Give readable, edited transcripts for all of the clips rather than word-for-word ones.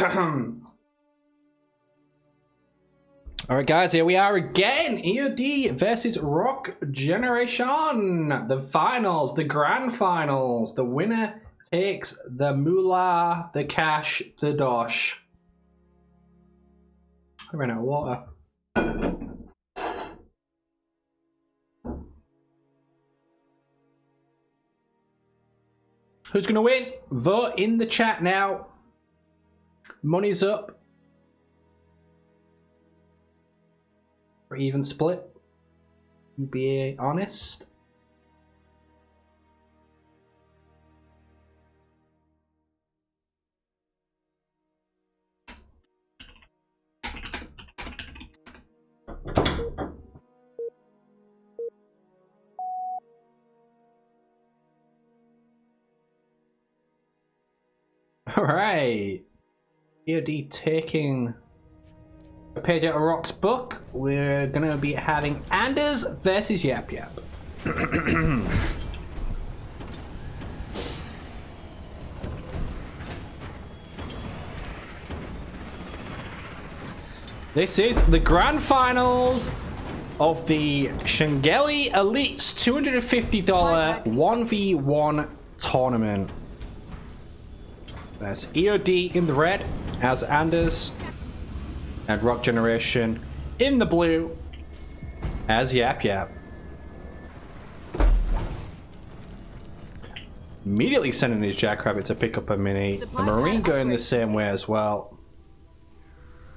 Alright guys, here we are again. EOD versus Rock Generation. The finals, the grand finals. The winner takes the moolah, the cash, the dosh. I ran out of water. Who's gonna win? Vote in the chat now. Money's up. Or even split. Be honest. All right. EOD taking a page out of Rock's book. We're gonna be having Anders versus Yap Yap. This is the grand finals of the Shengeli Elites $250 1v1 tournament. There's EOD in the red as Anders, and Rock Generation in the blue as Yap Yap. Immediately sending his Jackrabbit to pick up a mini. The Marine going the same way as well.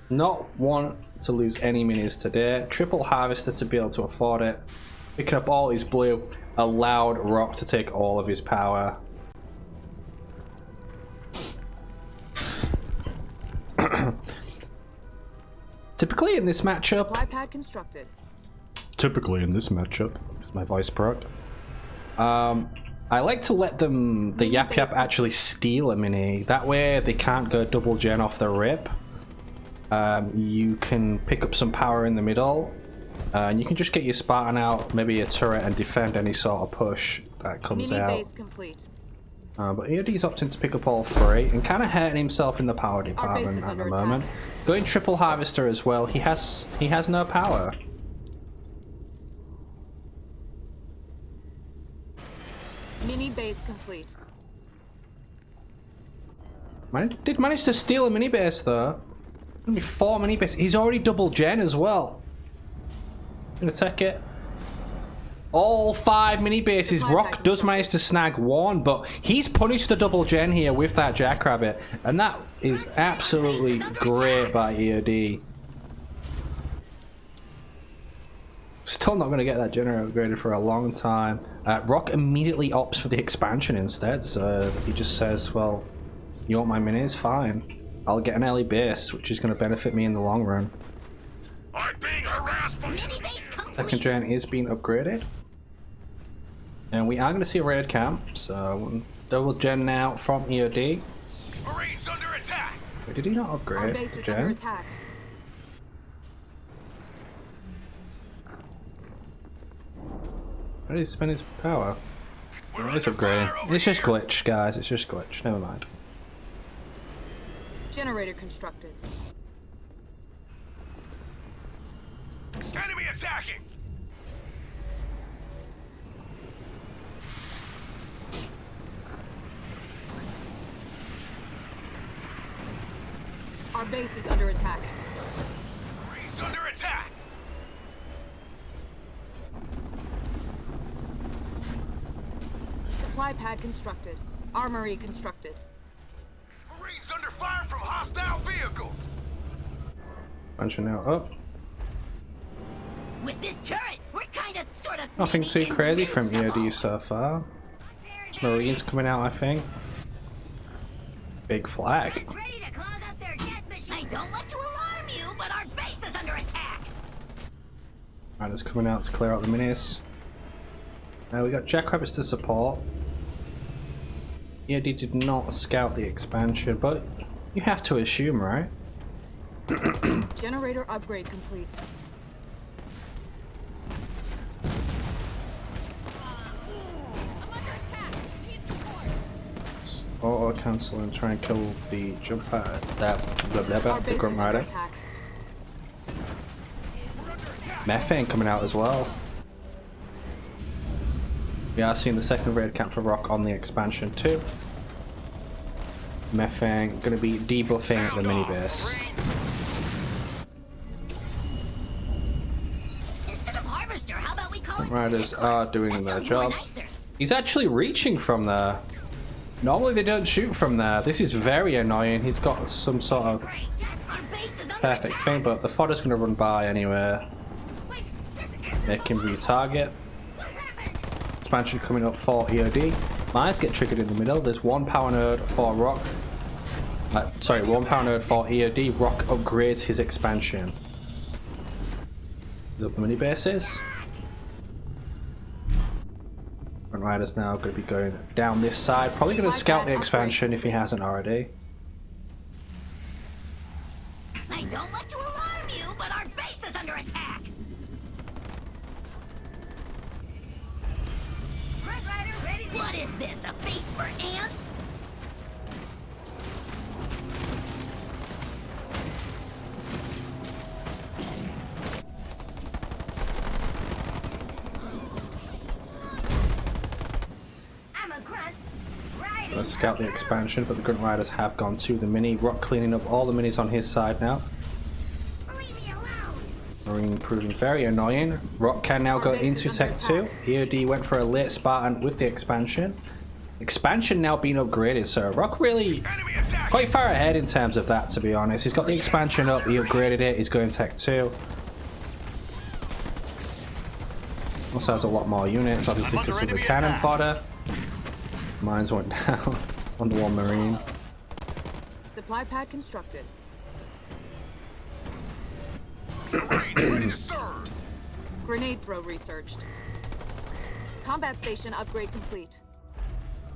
Not want to lose any minis today. Triple Harvester to be able to afford it. Picking up all his blue allowed Rock to take all of his power. Typically in this matchup, is my voice broke. I like to let the Yap Yap actually steal a mini. That way they can't go double gen off the rip. You can pick up some power in the middle, and you can just get your Spartan out, maybe a turret, and defend any sort of push that comes out. Base complete. But EOD's opting to pick up all three and kind of hurting himself in the power department at the moment. Going triple harvester as well. He has no power. Mini base complete. Did manage to steal a mini base though. Gonna be 4 mini bases. He's already double gen as well. Gonna take it. All 5 mini bases. Rock does manage to snag 1, but he's punished the double gen here with that Jackrabbit, and that is absolutely great by EOD. Still not going to get that generator upgraded for a long time. Rock immediately opts for the expansion instead, so he just says, well, you want my minis? Fine. I'll get an early base, which is going to benefit me in the long run. I'm being harassed by Second gen is being upgraded. And we are going to see a raid camp, so double gen now from EOD. Marines under attack. Wait, did he not upgrade? Our base is under attack. Where did he spend his power? Oh, it's upgrading. It's just glitch, guys. It's just glitch. Never mind. Generator constructed. Enemy attacking. Our base is under attack. Marines under attack. Supply pad constructed. Armory constructed. Marines under fire from hostile vehicles. Punching out up. With this turret, we're kind of sort of Nothing too crazy from EOD so far. Marines coming out, I think. Big flag. ready to clog up their death machine. I don't want to alarm you, but our base is under attack. Riders coming out to clear out the minis. Now we got Jackrabbits to support. EOD did not scout the expansion, but you have to assume, right? Generator upgrade complete. Auto cancel and try and kill the jump pad. That blah blah blah. Our The base grunt is under rider. attack. Methane coming out as well. We are seeing the second raid camp for Rock on the expansion too. Methane going to be debuffing at the mini base. Instead of harvester, how about we call it Riders tickler? are doing That their sounds more job. nicer. He's actually reaching from there. Normally they don't shoot from there. This is very annoying. He's got some sort of Our base is under perfect attack. thing, but the fodder's going to run by anyway. Make him retarget. Expansion coming up for EOD. Mines get triggered in the middle. There's one power node for Rock. Sorry, one power node for EOD. Rock upgrades his expansion. He's up the mini bases. Front Rider's now going to be going down this side. Probably going to scout the expansion if he hasn't already. I don't want to alarm you, but our base is under attack. What is this, a base for ants? I'm a grunt. Going to scout the expansion, but the Grunt Riders have gone to the mini. Rock cleaning up all the minis on his side now. Leave me alone. Marine proving very annoying. Rock can now Our go base into is under Tech 2. attack. EOD went for a late Spartan with the expansion. Expansion now being upgraded, so Rock really Enemy attack! quite far ahead in terms of that, to be honest. He's got the expansion up, he upgraded it, he's going Tech 2. Also has a lot more units, obviously I'm because under of the enemy cannon attack. fodder. Mines went down on the one Marine. Supply pad constructed. Marines ready to serve! Grenade throw researched. Combat station upgrade complete.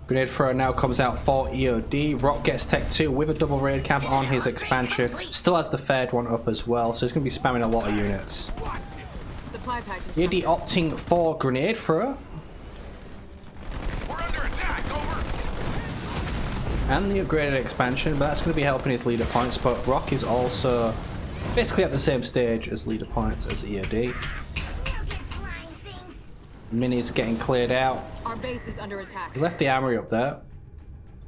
Grenade thrower now comes out for EOD. Rock gets Tech 2 with a double raid camp on his expansion. Still has the third one up as well, so he's going to be spamming a lot of units. Supply pad EOD constructed. opting for grenade thrower. We're under attack, over! And the upgraded expansion, but that's going to be helping his leader points. But Rock is also basically at the same stage as leader points as EOD. We'll get flying things. Minis getting cleared out. Our base is under attack. He left the armory up there.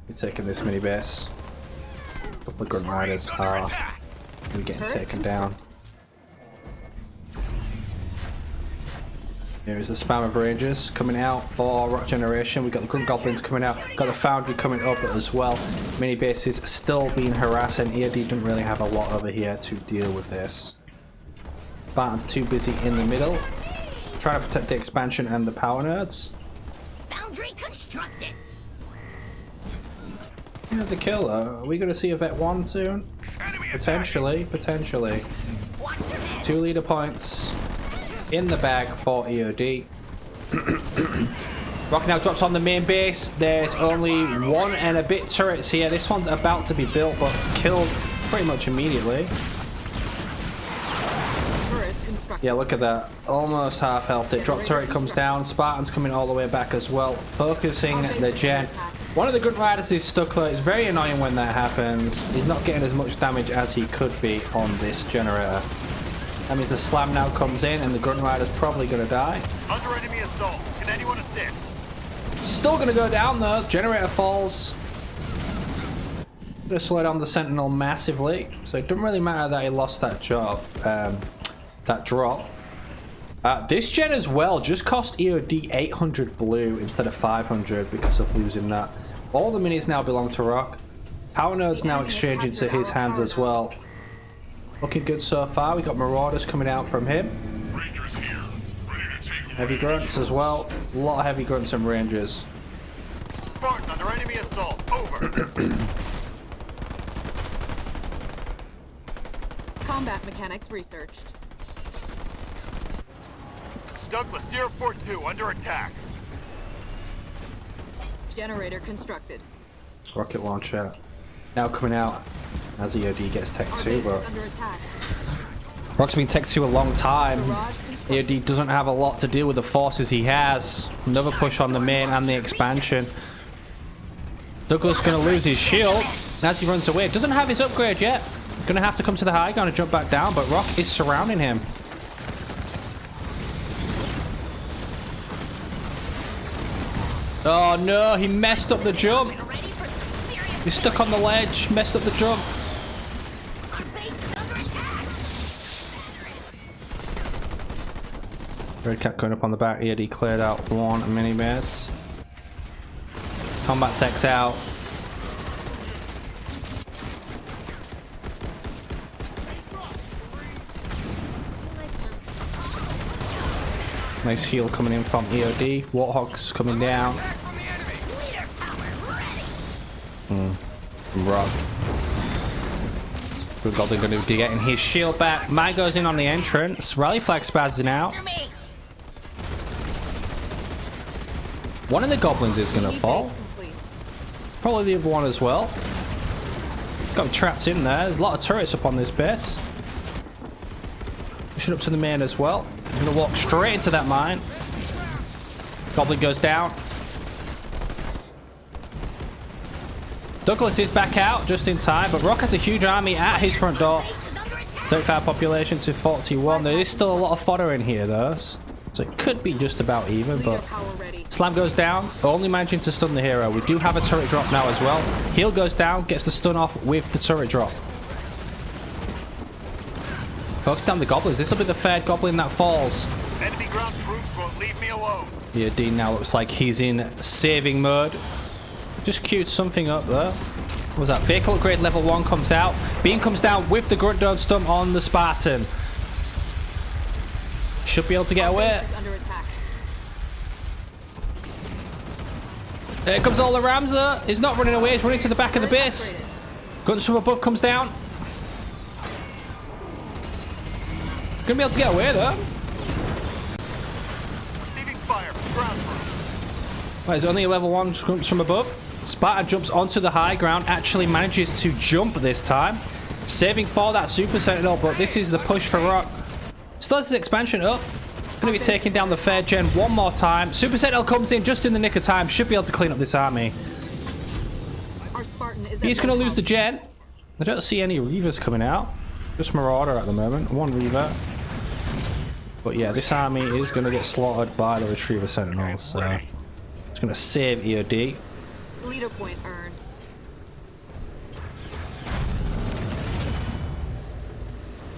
We're taking this mini base. A couple of Grunt Riders Marines under are attack! getting Turret taken down. constructed. Here is the spam of Rangers coming out for Rock Generation. We've got the Grunt Goblins coming out. Got the Foundry coming up as well. Mini bases still being harassed, and EOD doesn't really have a lot over here to deal with this. Spartan's too busy in the middle, trying to protect the expansion and the power nerds. Foundry constructed. Yeah, the killer. Are we going to see a Vet 1 soon? Enemy attack! Potentially, potentially. Watch your head. 2 leader points in the bag for EOD. Rock now drops on the main base. There's only one and a bit turrets here. This one's about to be built, but killed pretty much immediately. Turret constructed. Yeah, look at that. Almost half health. It drop turret comes down. Spartan's coming all the way back as well. Focusing the gen. One of the Grunt Riders is stuck though. It's very annoying when that happens. He's not getting as much damage as he could be on this generator. That means the slam now comes in and the Grunt Rider's probably going to die. Under enemy assault. Can anyone assist? Still going to go down though. Generator falls. Going to slow down the Sentinel massively. So it doesn't really matter that he lost that job. That drop. This gen as well just cost EOD 800 blue instead of 500 because of losing that. All the minis now belong to Rock. Power nodes now exchange into his hands as well. Looking good so far. We got Marauders coming out from him. Rangers here. Ready to take Heavy grunts as well. A lot of heavy grunts and Rangers. Spartan under enemy assault. Over. Combat mechanics researched. Douglas, Sierra Fort 2 under attack. Generator constructed. Rocket launcher now coming out as EOD gets Tech Our 2, base but is under attack. Rock's been Tech 2 a long time. Barrage constructed. EOD doesn't have a lot to deal with the forces he has. Another push on the main and the expansion. Douglas gonna lose his shield as he runs away. Doesn't have his upgrade yet. Gonna have to come to the high ground and jump back down, but Rock is surrounding him. Oh no, he messed up the jump. He's stuck on the ledge, messed up the jump. Red Cap going up on the back. EOD cleared out one mini base. Combat tech's out. Nice heal coming in from EOD. Warthog's coming down. Rock. Good Goblin going to be getting his shield back. Mike goes in on the entrance. Rally flag spazzing out. One of the goblins is going to fall. Probably the other one as well. Got him trapped in there. There's a lot of turrets up on this base. Pushing up to the main as well. I'm going to walk straight into that mine. Goblin goes down. Douglas is back out just in time, but Rock has a huge army at his front door. 35 population to 41. There is still a lot of fodder in here though, so it could be just about even, but Slam goes down, only managing to stun the hero. We do have a turret drop now as well. Heal goes down, gets the stun off with the turret drop. Focus down the goblins. This will be the third goblin that falls. Enemy ground troops won't leave me alone. Yeah, Dean now looks like he's in saving mode. Just queued something up there. What was that? Vehicle upgrade level 1 comes out. Beam comes down with the grunt don't stump on the Spartan. Should be able to get away. There comes all the Ramza. He's not running away. He's running to the back of the base. Guns from above comes down. Gonna be able to get away though. Receiving fire from ground troops. Well, there's only a level 1 jumps from above. Spartan jumps onto the high ground, actually manages to jump this time, saving for that Super Sentinel, but this is the push for Rock. Still has his expansion up. Going to be taking down the 3rd gen one more time. Super Sentinel comes in just in the nick of time, should be able to clean up this army. He's going to lose the gen. I don't see any Reavers coming out. Just Marauder at the moment. One Reaver. But yeah, this army is going to get slaughtered by the Retriever Sentinels. So it's going to save EOD. Leader point earned.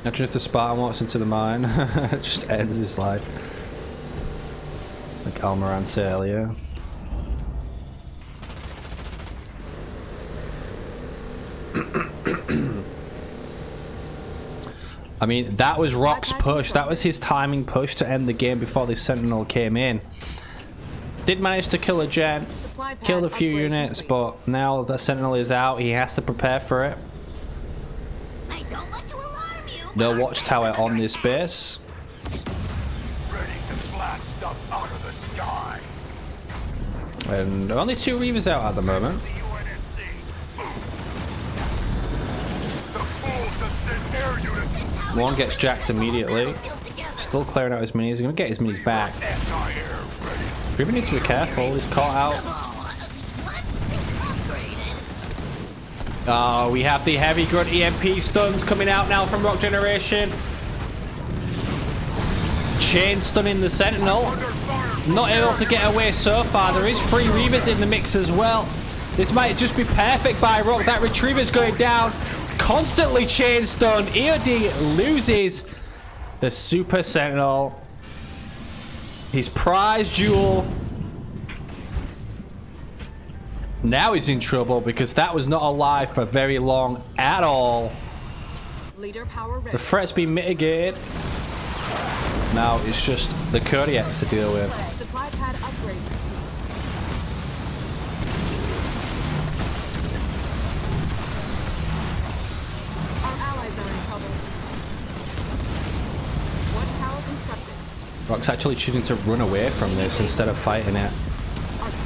Imagine if the Spartan walks into the mine. It just ends his life. Like Almirante earlier. I mean, that was Rock's push. That was his timing push to end the game before the Sentinel came in. Did manage to kill a gen, killed a few units, but now the Sentinel is out. He has to prepare for it. No watchtower on this base. Ready to blast up out of the sky. And only 2 Reavers out at the moment. The UNSC. The fools have sent air units. One gets jacked immediately. Still clearing out his minis. He's going to get his minis back. Anti-air ready. Reaver needs to be careful. He's caught out. Oh, we have the heavy grunt EMP stuns coming out now from Rock Generation. Chain stunning the Sentinel. Not able to get away so far. There is 3 Reavers in the mix as well. This might just be perfect by Rock. That Retriever's going down. Constantly chain stunned. EOD loses the Super Sentinel. His prize jewel. Now he's in trouble because that was not alive for very long at all. Leader power ready. The threat's been mitigated. Now it's just the Kodiaks to deal with. Supply pad upgrade complete. Our allies are in trouble. Watchtower constructed. Rock's actually choosing to run away from this instead of fighting it.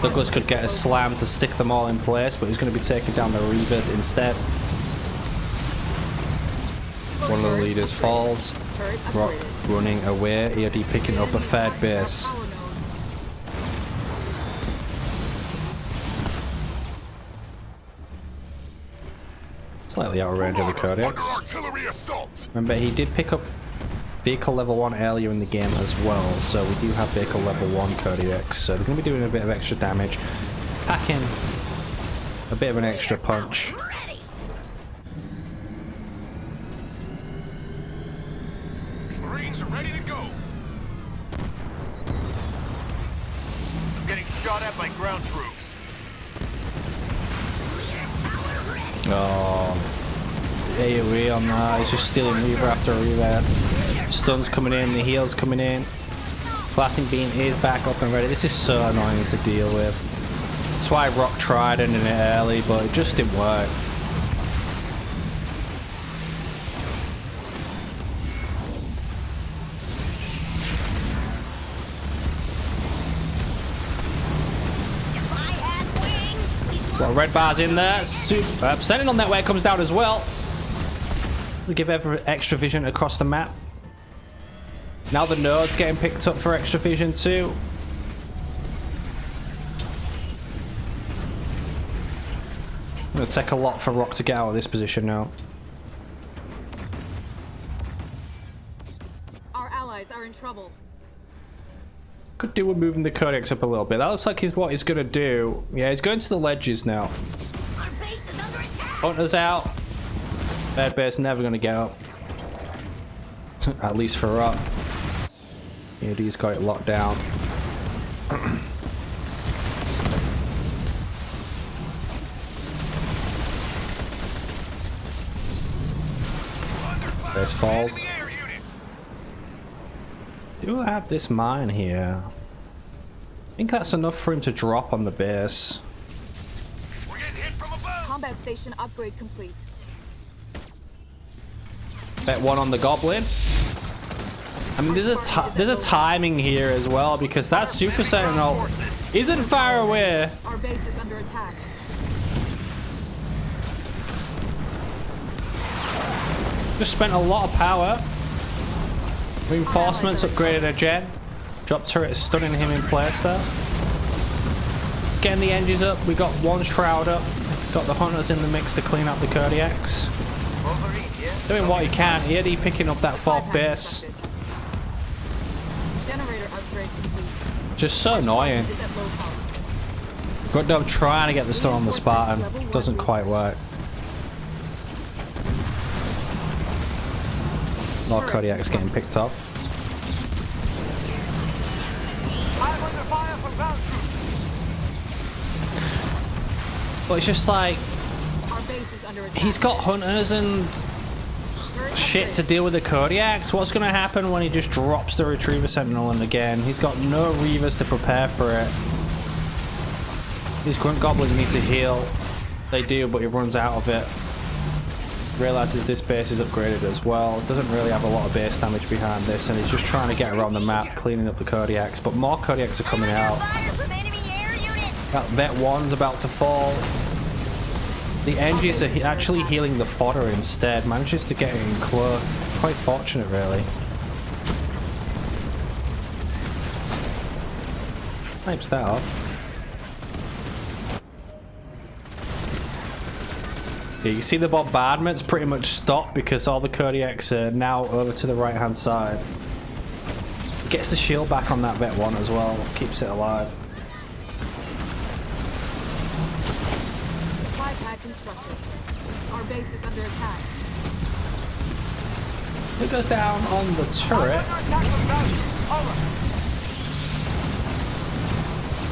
Douglas could get a slam to stick them all in place, but he's going to be taking down the Reavers instead. One of the leaders falls. Rock running away. EOD picking up a 3rd base. Slightly out of range of the Codex. Artillery assault. Remember, he did pick up vehicle level 1 earlier in the game as well, so we do have vehicle level 1 Codex, so they're going to be doing a bit of extra damage, packing a bit of an extra punch. Ready. Marines are ready to go. I'm getting shot at by ground troops. Leader power ready. Oh, AoE on that, he's just stealing Reaver after Reaver. Stuns coming in, the heals coming in. Blasting Beam is back up and ready. This is so annoying to deal with. That's why Rock tried it in it early, but it just didn't work. If I had wings, Got red bars in there. Super. Sentinel network comes down as well. We give every extra vision across the map. Now the node's getting picked up for extra vision too. It'll take a lot for Rock to get out of this position now. Our allies are in trouble. Could do with moving the Codex up a little bit. That looks like what he's going to do. Yeah, he's going to the ledges now. our base is under attack. Hunter's out. Bad Bear's never going to get up. At least for Rock. EOD's got it locked down. There's falls. Do I have this mine here? I think that's enough for him to drop on the base. We're getting hit from above. Combat station upgrade complete. Bet one on the Goblin. I mean, there's a timing here as well because that Super Sentinel isn't far away. Our base is under attack. Just spent a lot of power. Reinforcements upgraded a gen. Drop turret is stunning him in place there. Getting the engines up. We got one shroud up. Got the hunters in the mix to clean up the Kodiaks. Doing what he can. EOD picking up that fourth base. Generator upgrade complete. Just so annoying. Is at low power. Good job trying to get the stun on the Spartan. Doesn't quite work. More Kodiaks getting picked up. I'm under fire from ground troops. But it's just like, Our base is under attack. he's got hunters and Turret shit to upgrade. deal with the Kodiaks. What's going to happen when he just drops the Retriever Sentinel in again? He's got no Reavers to prepare for it. These Grunt Goblins need to heal. They do, but he runs out of it. Realizes this base is upgraded as well. Doesn't really have a lot of base damage behind this, and he's just trying to get around the map, cleaning up the Kodiaks. But more Kodiaks are coming out. Fire from enemy air units. That Vet 1's about to fall. The engines are actually healing the fodder instead. Manages to get it in close. Quite fortunate, really. Snipes that off. Yeah, you see the bombardment's pretty much stopped because all the Kodiaks are now over to the right hand side. Gets the shield back on that Vet 1 as well. Keeps it alive. Supply pad constructed. Our base is under attack. It goes down on the turret. Under attack from ground troops. Over.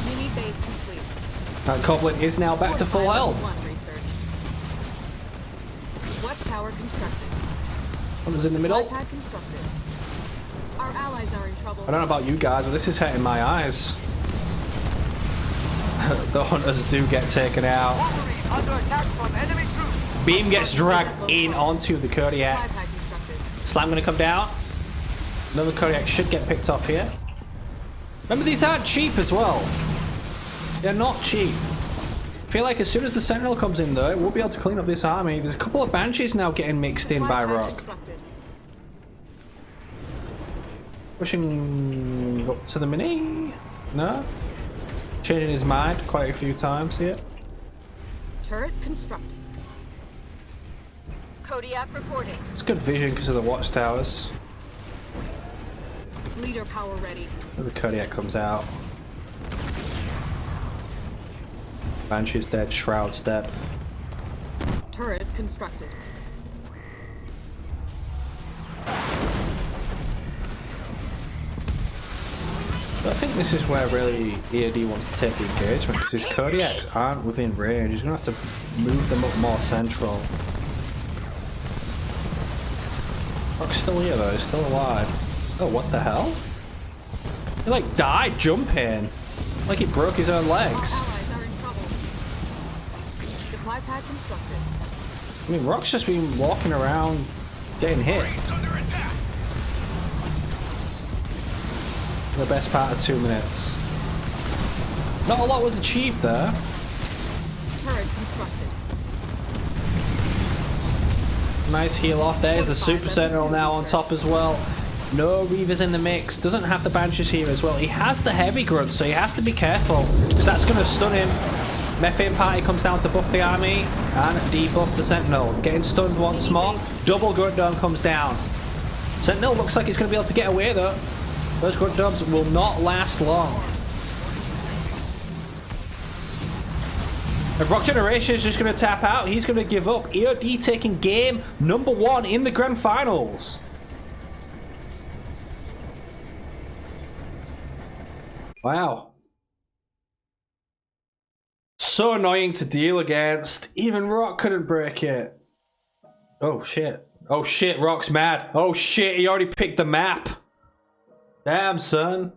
Mini base complete. That Goblin is now back to full Fortified health. level 1 researched. Watchtower constructed. One was in the middle. Supply pad constructed. Our allies are in trouble. I don't know about you guys, but this is hurting my eyes. The hunters do get taken out. Wolverine under attack from enemy troops. Beam gets dragged in onto the Kodiak. Supply pad constructed. Slam gonna come down. Another Kodiak should get picked off here. Remember, these aren't cheap as well. They're not cheap. I feel like as soon as the Sentinel comes in though, we'll be able to clean up this army. There's a couple of Banshees now getting mixed in by Supply pad Rock. constructed. Pushing up to the mini. No? Changing his mind quite a few times here. Turret constructed. Kodiak reporting. It's good vision because of the watchtowers. Leader power ready. The Kodiak comes out. Banshee's dead, Shroud's dead. Turret constructed. But I think this is where really EOD wants to take the engagement because his Kodiaks aren't within range. He's going to have to move them up more central. Rock's still here though, he's still alive. Oh, what the hell? He like died jumping. Like he broke his own legs. Our allies are in trouble. Supply pad constructed. I mean, Rock's just been walking around getting hit. It's under attack. The best part of 2 minutes. Not a lot was achieved there. Turret constructed. Nice heal off. There's the Super Sentinel now on top as well. No Reavers in the mix. Doesn't have the Banshees here as well. He has the heavy grunts, so he has to be careful because that's going to stun him. Methane Party comes down to buff the army and debuff the Sentinel. Getting stunned once more. Double Grunt Dome comes down. Sentinel looks like he's going to be able to get away though. Those Grunt Domes will not last long. If Rock Generation is just going to tap out, he's going to give up. EOD taking game number 1 in the grand finals. Wow. So annoying to deal against. Even Rock couldn't break it. Oh shit. Oh shit, Rock's mad. Oh shit, he already picked the map. Damn, son.